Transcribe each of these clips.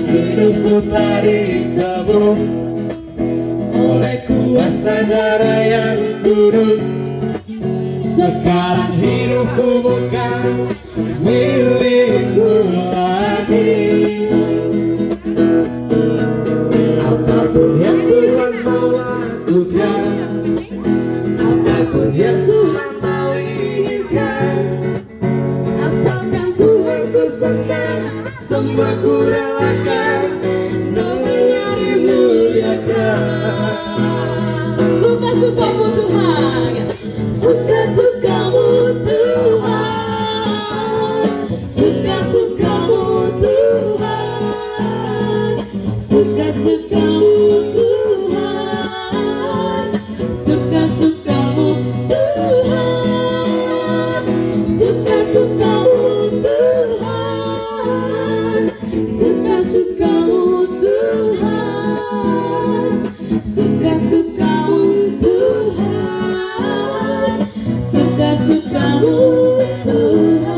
hidupku telah ditebus oleh kuasa darah yang kudus. Sekarang hidupku bukan milikku lagi. Apapun yang Tuhan mau lakukan, apapun yang Tuhan mau inginkan, asalkan Tuhan ku senang, semua ku relakan, namanya dimuliakan. Suka-sukamu Tuhan, suka-sukamu Tuhan, suka-sukamu Tuhan, suka-sukamu Tuhan, suka-sukamu Tuhan, suka-sukamu Tuhan, suka-sukamu Tuhan, suka-sukamu Tuhan, suka-sukamu Tuhan.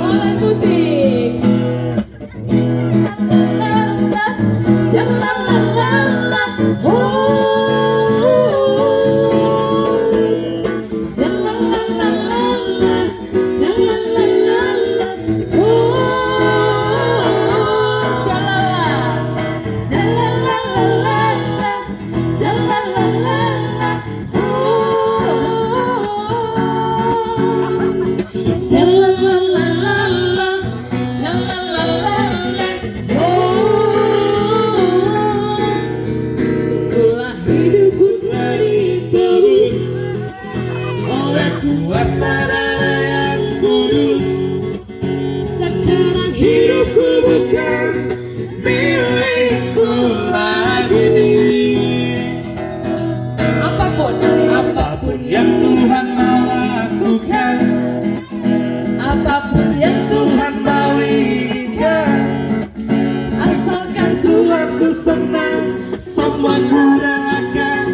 Alat musik. Shalalala, oh, shalalala, shalalala, oh, shalalala, shalalala, shalalala, oh, shalalala, shalalala, oh. Setelah hidupku telah ditebus oleh Kuasa darah yang kudus. sekarang Hidupku bukan milikku lagi. apapun Apapun yang Tuhan mau lakukan, apapun yang Tuhan mau inginkan, asalkan Tuhan ku senang, semua ku relakan,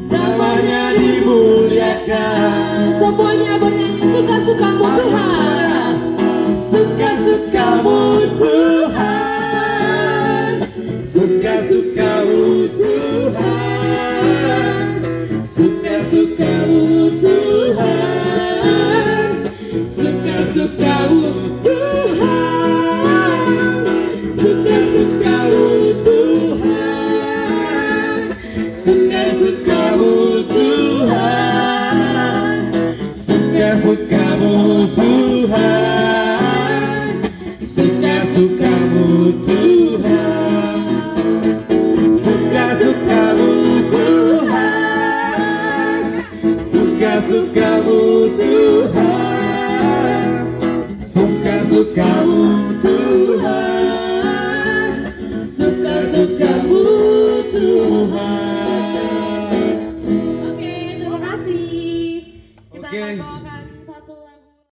namanya dimuliakan. semuanya bernyanyi suka-sukamu Tuhan, Suka-sukamu Tuhan, suka-sukamu Tuhan, suka-sukamu Tuhan, suka-sukamu Tuhan, suka-sukamu Tuhan, suka-sukamu Tuhan, suka-sukamu Tuhan, suka-sukamu Tuhan, suka-sukamu Tuhan, suka-sukamu Tuhan, suka-sukamu Tuhan, suka-sukamu Tuhan.